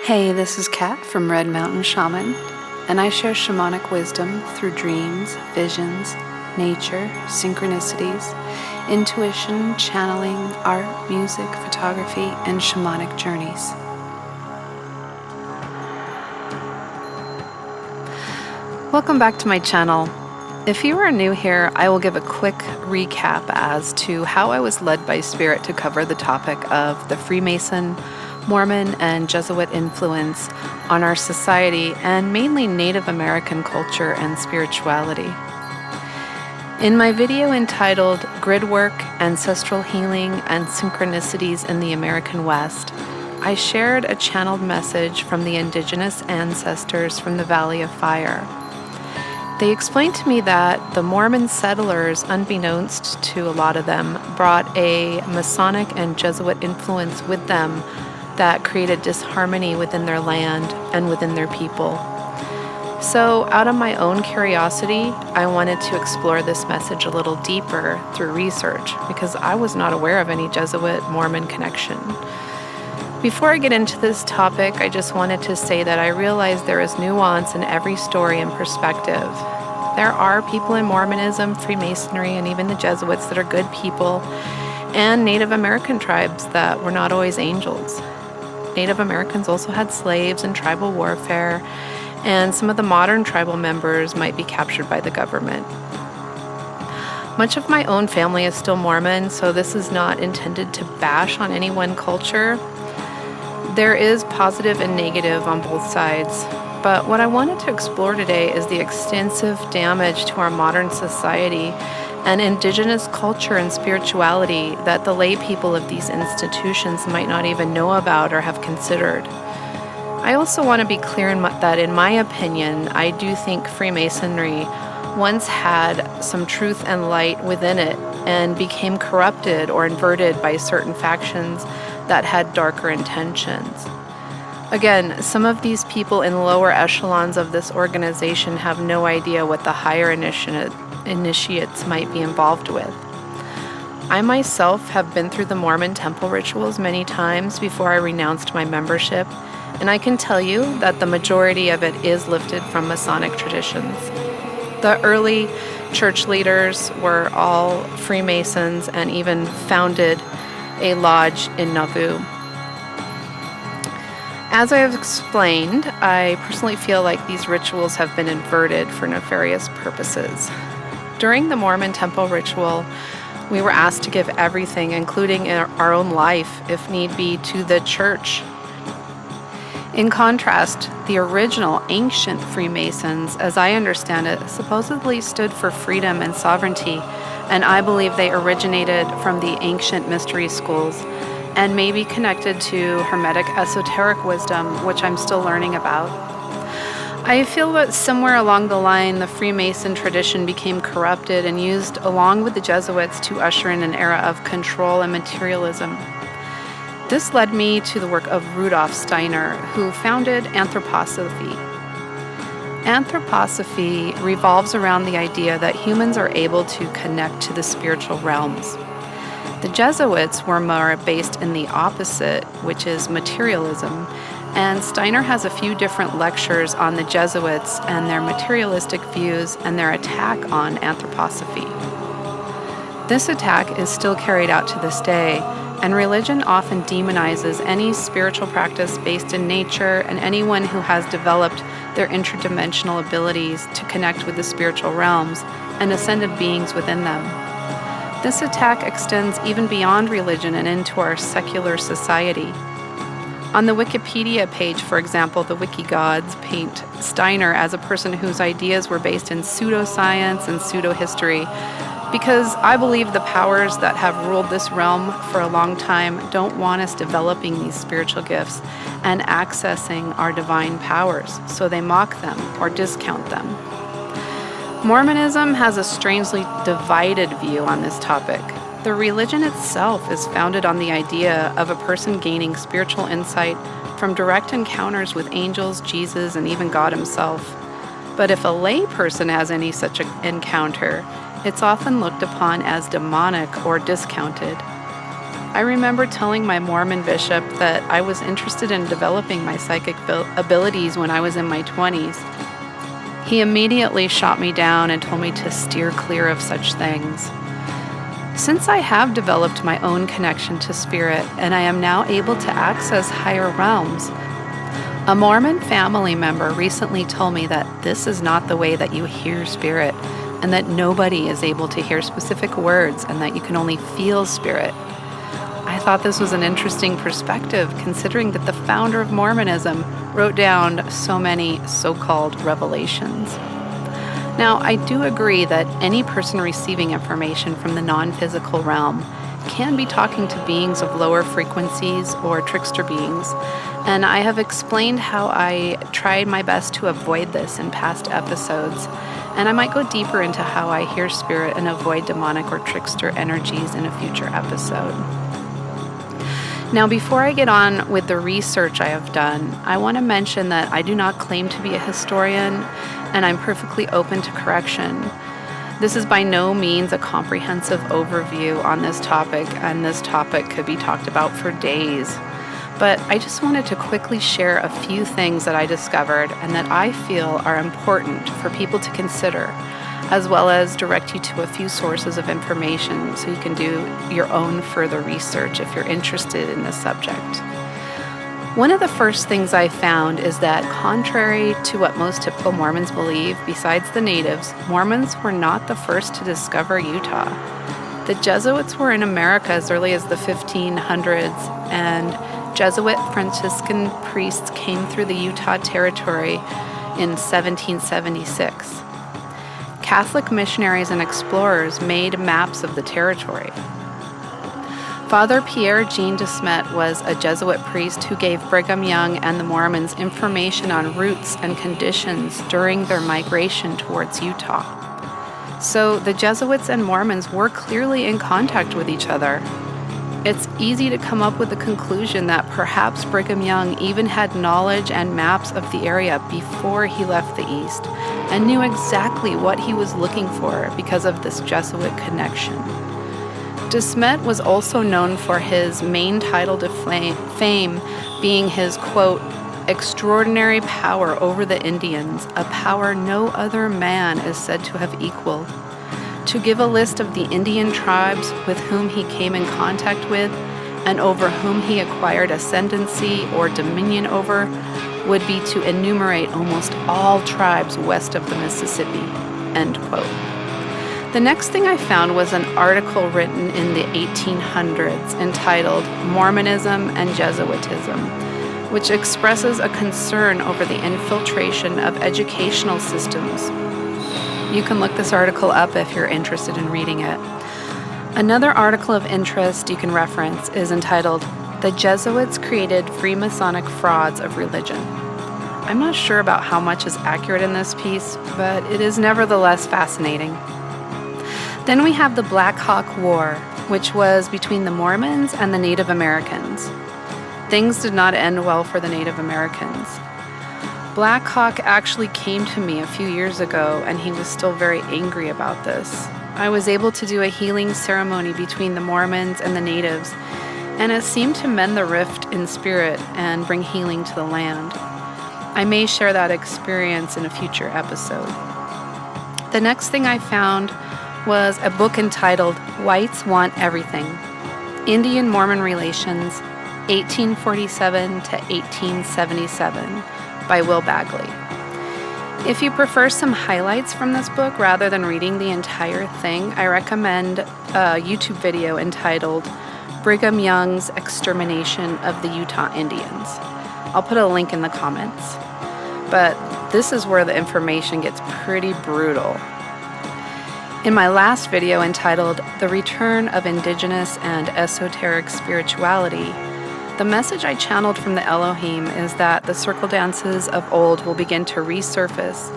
Hey, this is Kat from Red Mountain Shaman, and I share shamanic wisdom through dreams, visions, nature, synchronicities, intuition, channeling, art, music, photography, and shamanic journeys. Welcome back to my channel. If you are new here, I will give a quick recap as to how I was led by Spirit to cover the topic of the Freemason, Mormon, and Jesuit influence on our society and mainly Native American culture and spirituality. In my video entitled Gridwork, Ancestral Healing, and Synchronicities in the American West, I shared a channeled message from the indigenous ancestors from the Valley of Fire. They explained to me that the Mormon settlers, unbeknownst to a lot of them, brought a Masonic and Jesuit influence with them that created disharmony within their land and within their people. So, out of my own curiosity, I wanted to explore this message a little deeper through research because I was not aware of any Jesuit-Mormon connection. Before I get into this topic, I just wanted to say that I realize there is nuance in every story and perspective. There are people in Mormonism, Freemasonry, and even the Jesuits that are good people, and Native American tribes that were not always angels. Native Americans also had slaves and tribal warfare, and some of the modern tribal members might be captured by the government. Much of my own family is still Mormon, so this is not intended to bash on any one culture. There is positive and negative on both sides, but what I wanted to explore today is the extensive damage to our modern society and indigenous culture and spirituality that the lay people of these institutions might not even know about or have considered. I also want to be clear that in my opinion, I do think Freemasonry once had some truth and light within it and became corrupted or inverted by certain factions that had darker intentions. Again, some of these people in lower echelons of this organization have no idea what the higher initiates might be involved with. I myself have been through the Mormon temple rituals many times before I renounced my membership, and I can tell you that the majority of it is lifted from Masonic traditions. The early church leaders were all Freemasons and even founded a lodge in Nauvoo. As I have explained, I personally feel like these rituals have been inverted for nefarious purposes. During the Mormon temple ritual, we were asked to give everything, including our own life, if need be, to the church. In contrast, the original ancient Freemasons, as I understand it, supposedly stood for freedom and sovereignty, and I believe they originated from the ancient mystery schools and may be connected to Hermetic esoteric wisdom, which I'm still learning about. I feel that somewhere along the line, the Freemason tradition became corrupted and used along with the Jesuits to usher in an era of control and materialism. This led me to the work of Rudolf Steiner, who founded anthroposophy. Anthroposophy revolves around the idea that humans are able to connect to the spiritual realms. The Jesuits were more based in the opposite, which is materialism, and Steiner has a few different lectures on the Jesuits and their materialistic views and their attack on anthroposophy. This attack is still carried out to this day, and religion often demonizes any spiritual practice based in nature and anyone who has developed their interdimensional abilities to connect with the spiritual realms and ascended beings within them. This attack extends even beyond religion and into our secular society. On the Wikipedia page, for example, the Wikigods paint Steiner as a person whose ideas were based in pseudoscience and pseudo-history, because I believe the powers that have ruled this realm for a long time don't want us developing these spiritual gifts and accessing our divine powers, so they mock them or discount them. Mormonism has a strangely divided view on this topic. The religion itself is founded on the idea of a person gaining spiritual insight from direct encounters with angels, Jesus, and even God himself. But if a lay person has any such encounter, it's often looked upon as demonic or discounted. I remember telling my Mormon bishop that I was interested in developing my psychic abilities when I was in my 20s. He immediately shot me down and told me to steer clear of such things. Since I have developed my own connection to spirit and I am now able to access higher realms, a Mormon family member recently told me that this is not the way that you hear spirit, and that nobody is able to hear specific words, and that you can only feel spirit. I thought this was an interesting perspective, considering that the founder of Mormonism wrote down so many so-called revelations. Now, I do agree that any person receiving information from the non-physical realm can be talking to beings of lower frequencies or trickster beings, and I have explained how I tried my best to avoid this in past episodes, and I might go deeper into how I hear spirit and avoid demonic or trickster energies in a future episode. Now, before I get on with the research I have done, I want to mention that I do not claim to be a historian, and I'm perfectly open to correction. This is by no means a comprehensive overview on this topic, and this topic could be talked about for days. But I just wanted to quickly share a few things that I discovered and that I feel are important for people to consider, as well as direct you to a few sources of information so you can do your own further research if you're interested in this subject. One of the first things I found is that, contrary to what most typical Mormons believe, besides the natives, Mormons were not the first to discover Utah. The Jesuits were in America as early as the 1500s, and Jesuit Franciscan priests came through the Utah Territory in 1776. Catholic missionaries and explorers made maps of the territory. Father Pierre Jean de Smet was a Jesuit priest who gave Brigham Young and the Mormons information on routes and conditions during their migration towards Utah. So the Jesuits and Mormons were clearly in contact with each other. It's easy to come up with the conclusion that perhaps Brigham Young even had knowledge and maps of the area before he left the East and knew exactly what he was looking for because of this Jesuit connection. De Smet was also known for his main title to fame being his, quote, extraordinary power over the Indians, a power no other man is said to have equaled. To give a list of the Indian tribes with whom he came in contact with and over whom he acquired ascendancy or dominion over would be to enumerate almost all tribes west of the Mississippi, end quote. The next thing I found was an article written in the 1800s entitled Mormonism and Jesuitism, which expresses a concern over the infiltration of educational systems. You can look this article up if you're interested in reading it. Another article of interest you can reference is entitled, The Jesuits Created Freemasonic Frauds of Religion. I'm not sure about how much is accurate in this piece, but it is nevertheless fascinating. Then we have the Black Hawk War, which was between the Mormons and the Native Americans. Things did not end well for the Native Americans. Black Hawk actually came to me a few years ago, and he was still very angry about this. I was able to do a healing ceremony between the Mormons and the natives, and it seemed to mend the rift in spirit and bring healing to the land. I may share that experience in a future episode. The next thing I found was a book entitled Whites Want Everything, Indian Mormon Relations, 1847 to 1877. By Will Bagley. If you prefer some highlights from this book rather than reading the entire thing, I recommend a YouTube video entitled Brigham Young's Extermination of the Utah Indians. I'll put a link in the comments. But this is where the information gets pretty brutal. In my last video entitled The Return of Indigenous and Esoteric Spirituality, the message I channeled from the Elohim is that the circle dances of old will begin to resurface,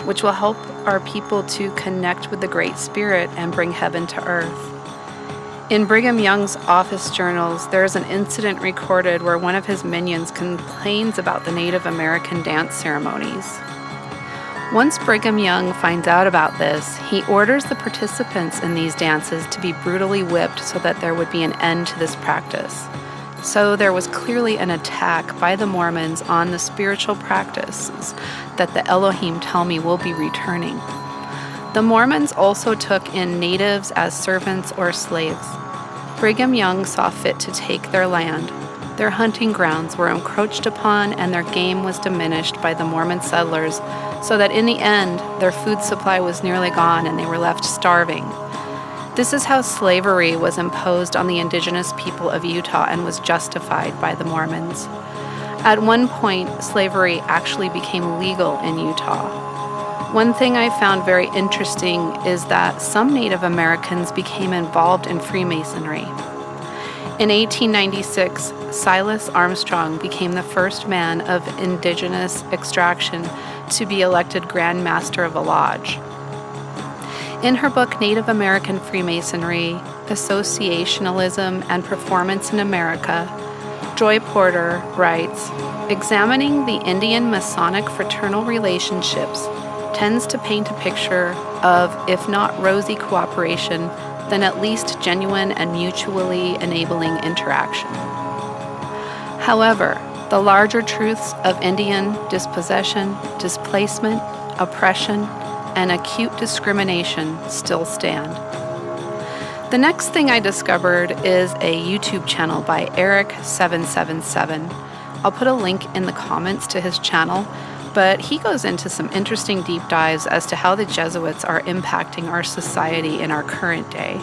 which will help our people to connect with the Great Spirit and bring heaven to earth. In Brigham Young's office journals, there is an incident recorded where one of his minions complains about the Native American dance ceremonies. Once Brigham Young finds out about this, he orders the participants in these dances to be brutally whipped so that there would be an end to this practice. So there was clearly an attack by the Mormons on the spiritual practices that the Elohim tell me will be returning. The Mormons also took in natives as servants or slaves. Brigham Young saw fit to take their land. Their hunting grounds were encroached upon and their game was diminished by the Mormon settlers, so that in the end, their food supply was nearly gone and they were left starving. This is how slavery was imposed on the indigenous people of Utah and was justified by the Mormons. At one point, slavery actually became legal in Utah. One thing I found very interesting is that some Native Americans became involved in Freemasonry. In 1896, Silas Armstrong became the first man of indigenous extraction to be elected Grand Master of a lodge. In her book Native American Freemasonry, Associationalism and Performance in America, Joy Porter writes, "Examining the Indian Masonic fraternal relationships tends to paint a picture of, if not rosy cooperation, then at least genuine and mutually enabling interaction. However, the larger truths of Indian dispossession, displacement, oppression, and acute discrimination still stand." The next thing I discovered is a YouTube channel by Eric777. I'll put a link in the comments to his channel, but he goes into some interesting deep dives as to how the Jesuits are impacting our society in our current day.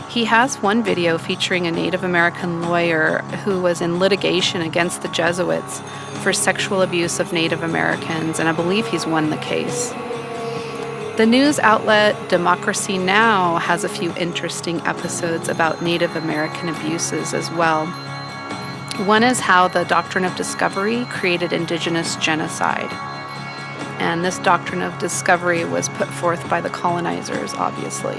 He has one video featuring a Native American lawyer who was in litigation against the Jesuits for sexual abuse of Native Americans, and I believe he's won the case. The news outlet Democracy Now! Has a few interesting episodes about Native American abuses as well. One is how the doctrine of discovery created indigenous genocide. And this doctrine of discovery was put forth by the colonizers, obviously.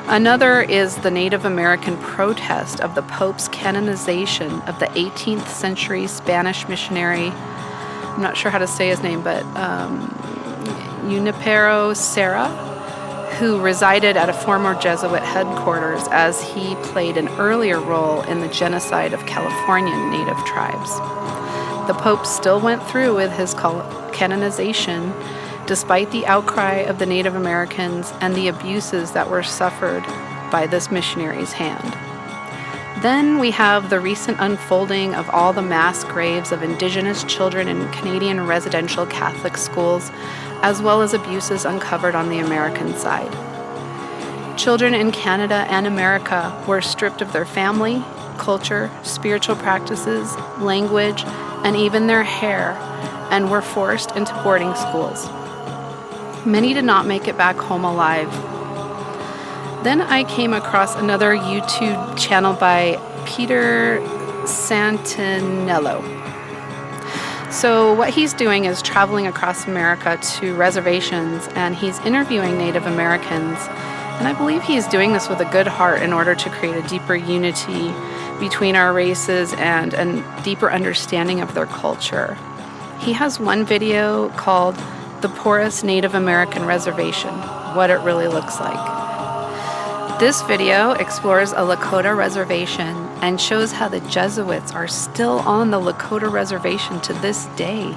Another is the Native American protest of the Pope's canonization of the 18th century Spanish missionary, I'm not sure how to say his name, but Junipero Serra, who resided at a former Jesuit headquarters as he played an earlier role in the genocide of Californian Native tribes. The Pope still went through with his canonization despite the outcry of the Native Americans and the abuses that were suffered by this missionary's hand. Then we have the recent unfolding of all the mass graves of Indigenous children in Canadian residential Catholic schools, as well as abuses uncovered on the American side. Children in Canada and America were stripped of their family, culture, spiritual practices, language, and even their hair, and were forced into boarding schools. Many did not make it back home alive. Then I came across another YouTube channel by Peter Santinello. So what he's doing is traveling across America to reservations, and he's interviewing Native Americans. And I believe he's doing this with a good heart in order to create a deeper unity between our races and a deeper understanding of their culture. He has one video called "The Poorest Native American Reservation: What It Really Looks Like." This video explores a Lakota reservation and shows how the Jesuits are still on the Lakota reservation to this day.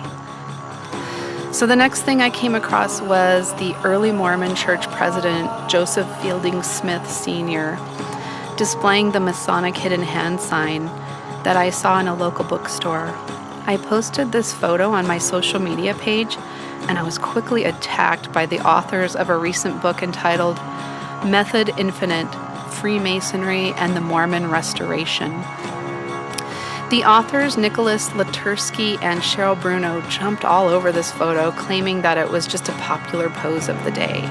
So the next thing I came across was the early Mormon Church president, Joseph Fielding Smith Sr., displaying the Masonic hidden hand sign that I saw in a local bookstore. I posted this photo on my social media page, and I was quickly attacked by the authors of a recent book entitled Method Infinite, Freemasonry and the Mormon Restoration. The authors Nicholas Latursky and Cheryl Bruno jumped all over this photo, claiming that it was just a popular pose of the day.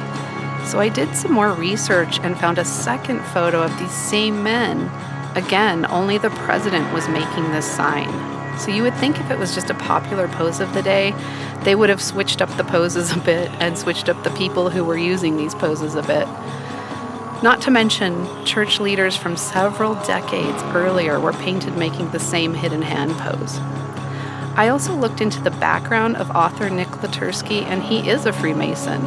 So I did some more research and found a second photo of these same men. Again, only the president was making this sign. So you would think if it was just a popular pose of the day, they would have switched up the poses a bit and switched up the people who were using these poses a bit. Not to mention, church leaders from several decades earlier were painted making the same hidden hand pose. I also looked into the background of author Nick Latursky, and he is a Freemason.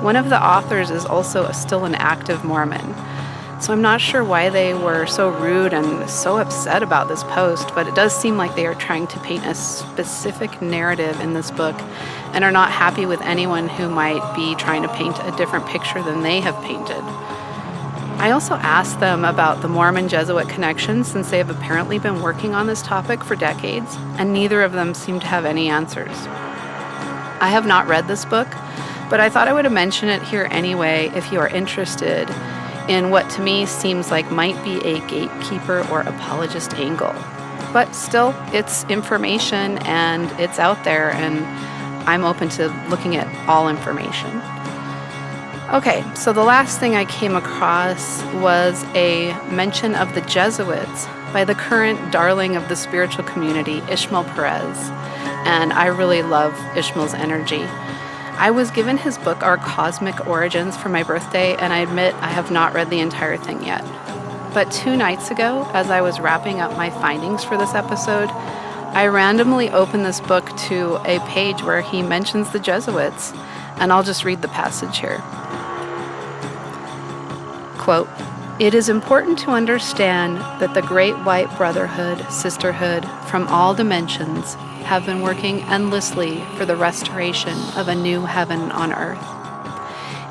One of the authors is also still an active Mormon. So I'm not sure why they were so rude and so upset about this post, but it does seem like they are trying to paint a specific narrative in this book and are not happy with anyone who might be trying to paint a different picture than they have painted. I also asked them about the Mormon Jesuit connection, since they have apparently been working on this topic for decades, and neither of them seem to have any answers. I have not read this book, but I thought I would mention it here anyway if you are interested in what to me seems like might be a gatekeeper or apologist angle. But still, it's information and it's out there, and I'm open to looking at all information. Okay, so the last thing I came across was a mention of the Jesuits by the current darling of the spiritual community, Ishmael Perez. And I really love Ishmael's energy. I was given his book, Our Cosmic Origins, for my birthday, and I admit I have not read the entire thing yet. But 2 nights ago, as I was wrapping up my findings for this episode, I randomly opened this book to a page where he mentions the Jesuits, and I'll just read the passage here. Quote, "It is important to understand that the Great White Brotherhood, Sisterhood from all dimensions have been working endlessly for the restoration of a new heaven on earth.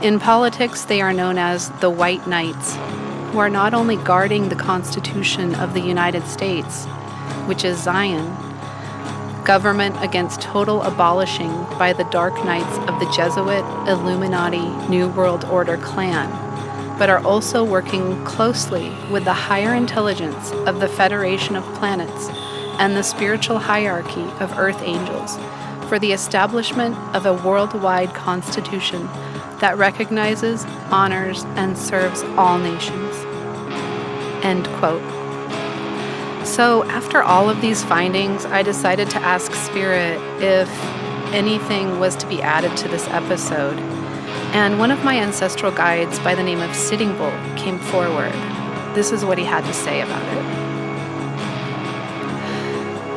In politics, they are known as the White Knights, who are not only guarding the Constitution of the United States, which is Zion, government against total abolishing by the Dark Knights of the Jesuit, Illuminati, New World Order clan, but are also working closely with the higher intelligence of the Federation of Planets and the spiritual hierarchy of Earth Angels for the establishment of a worldwide constitution that recognizes, honors, and serves all nations." End quote. So after all of these findings, I decided to ask Spirit if anything was to be added to this episode. And one of my ancestral guides by the name of Sitting Bull came forward. This is what he had to say about it.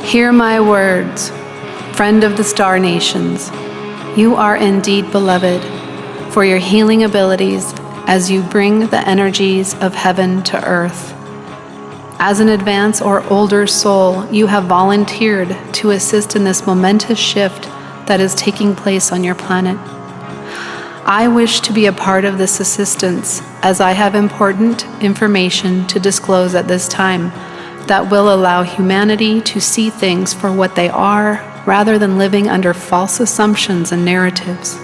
"Hear my words, friend of the star nations. You are indeed beloved for your healing abilities as you bring the energies of heaven to earth. As an advanced or older soul, you have volunteered to assist in this momentous shift that is taking place on your planet. I wish to be a part of this assistance, as I have important information to disclose at this time that will allow humanity to see things for what they are, rather than living under false assumptions and narratives.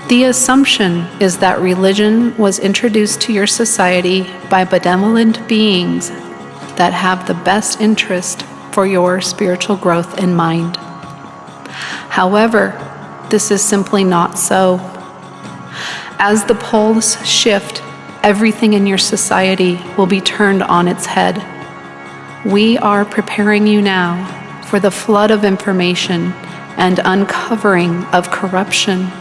The assumption is that religion was introduced to your society by benevolent beings that have the best interest for your spiritual growth in mind. However, this is simply not so. As the poles shift, everything in your society will be turned on its head. We are preparing you now for the flood of information and uncovering of corruption.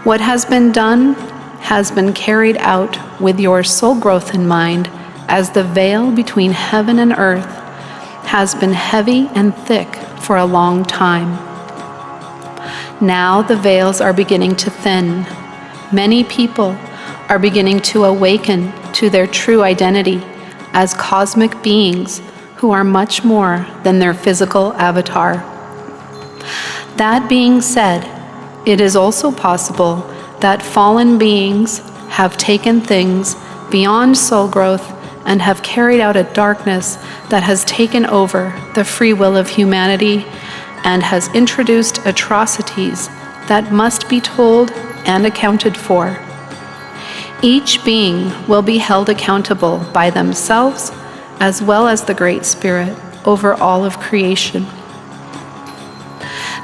What has been done has been carried out with your soul growth in mind, as the veil between heaven and earth has been heavy and thick for a long time. Now the veils are beginning to thin. Many people are beginning to awaken to their true identity as cosmic beings who are much more than their physical avatar. That being said, it is also possible that fallen beings have taken things beyond soul growth and have carried out a darkness that has taken over the free will of humanity and has introduced atrocities that must be told and accounted for. Each being will be held accountable by themselves as well as the Great Spirit over all of creation.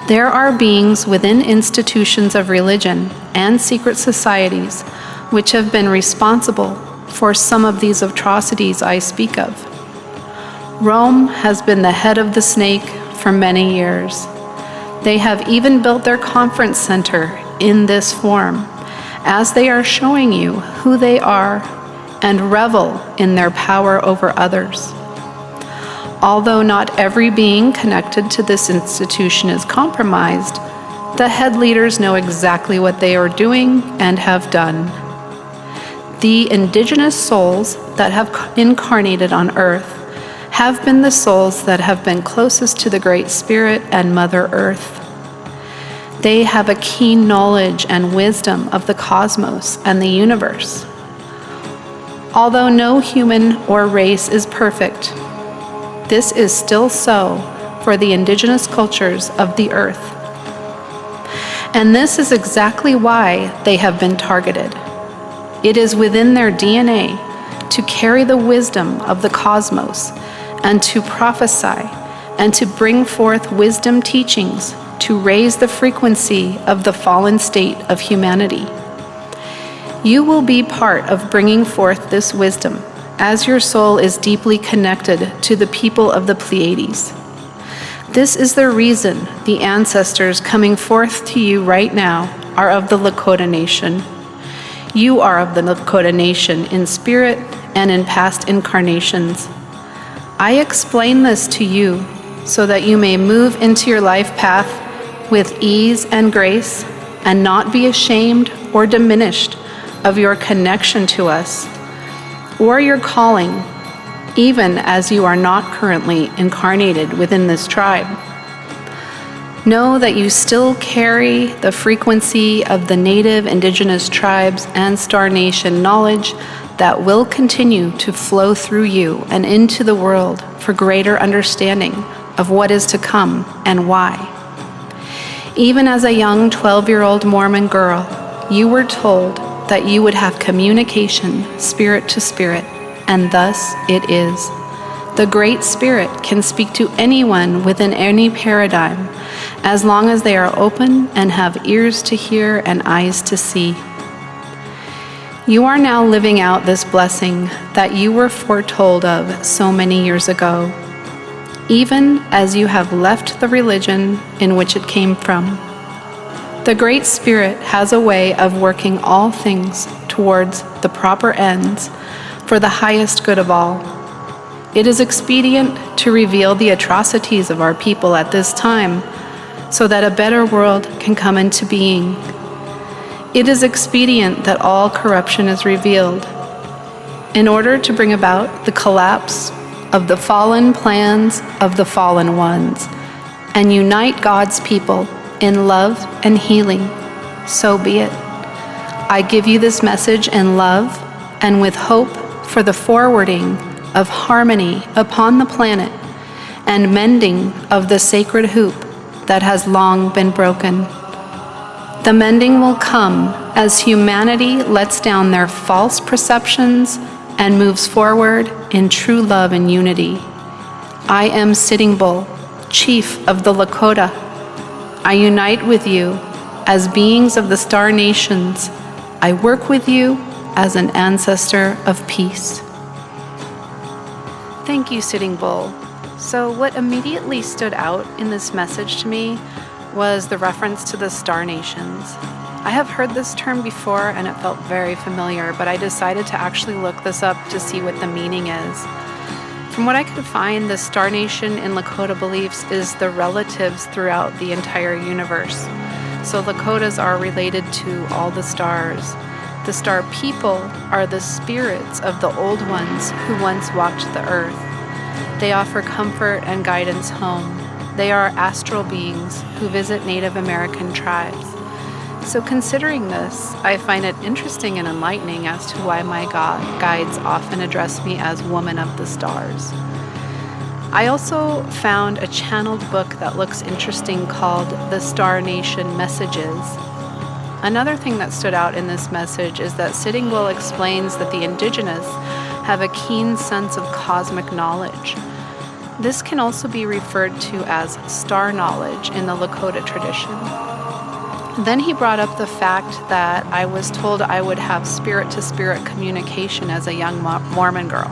There are beings within institutions of religion and secret societies which have been responsible for some of these atrocities I speak of. Rome has been the head of the snake for many years. They have even built their conference center in this form, as they are showing you who they are and revel in their power over others. Although not every being connected to this institution is compromised, the head leaders know exactly what they are doing and have done. The indigenous souls that have incarnated on Earth have been the souls that have been closest to the Great Spirit and Mother Earth. They have a keen knowledge and wisdom of the cosmos and the universe. Although no human or race is perfect, this is still so for the indigenous cultures of the Earth. And this is exactly why they have been targeted. It is within their DNA to carry the wisdom of the cosmos and to prophesy and to bring forth wisdom teachings to raise the frequency of the fallen state of humanity. You will be part of bringing forth this wisdom, as your soul is deeply connected to the people of the Pleiades. This is the reason the ancestors coming forth to you right now are of the Lakota Nation. You are of the Lakota Nation in spirit and in past incarnations. I explain this to you so that you may move into your life path with ease and grace and not be ashamed or diminished of your connection to us or your calling, even as you are not currently incarnated within this tribe. Know that you still carry the frequency of the native indigenous tribes and Star Nation knowledge that will continue to flow through you and into the world for greater understanding of what is to come and why. Even as a young 12-year-old Mormon girl, you were told that you would have communication spirit to spirit, and thus it is. The Great Spirit can speak to anyone within any paradigm, as long as they are open and have ears to hear and eyes to see. You are now living out this blessing that you were foretold of so many years ago, even as you have left the religion in which it came from. The Great Spirit has a way of working all things towards the proper ends for the highest good of all. It is expedient to reveal the atrocities of our people at this time so that a better world can come into being. It is expedient that all corruption is revealed in order to bring about the collapse of the fallen plans of the fallen ones and unite God's people in love and healing. So be it. I give you this message in love and with hope for the forwarding of harmony upon the planet and mending of the sacred hoop that has long been broken. The mending will come as humanity lets down their false perceptions and moves forward in true love and unity. I am Sitting Bull, Chief of the Lakota. I unite with you as beings of the Star Nations. I work with you as an ancestor of peace. Thank you, Sitting Bull. So what immediately stood out in this message to me was the reference to the Star Nations. I have heard this term before and it felt very familiar, but I decided to actually look this up to see what the meaning is. From what I could find, the Star Nation in Lakota beliefs is the relatives throughout the entire universe. So Lakotas are related to all the stars. The star people are the spirits of the old ones who once walked the earth. They offer comfort and guidance home. They are astral beings who visit Native American tribes. So considering this, I find it interesting and enlightening as to why my guides often address me as Woman of the Stars. I also found a channeled book that looks interesting called The Star Nation Messages. Another thing that stood out in this message is that Sitting Bull explains that the indigenous have a keen sense of cosmic knowledge. This can also be referred to as star knowledge in the Lakota tradition. Then he brought up the fact that I was told I would have spirit-to-spirit communication as a young Mormon girl.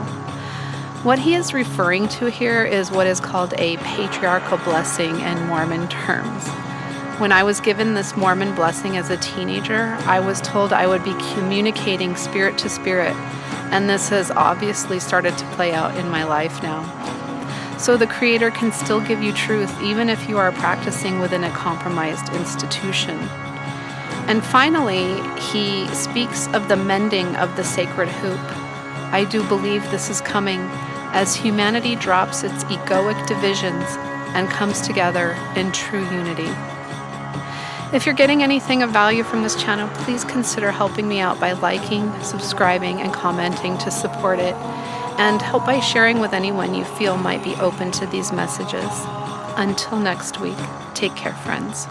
What he is referring to here is what is called a patriarchal blessing in Mormon terms. When I was given this Mormon blessing as a teenager, I was told I would be communicating spirit to spirit, and this has obviously started to play out in my life now. so the Creator can still give you truth even if you are practicing within a compromised institution. And finally, he speaks of the mending of the sacred hoop. I do believe this is coming as humanity drops its egoic divisions and comes together in true unity. If you're getting anything of value from this channel, please consider helping me out by liking, subscribing, and commenting to support it, and help by sharing with anyone you feel might be open to these messages. Until next week, take care, friends.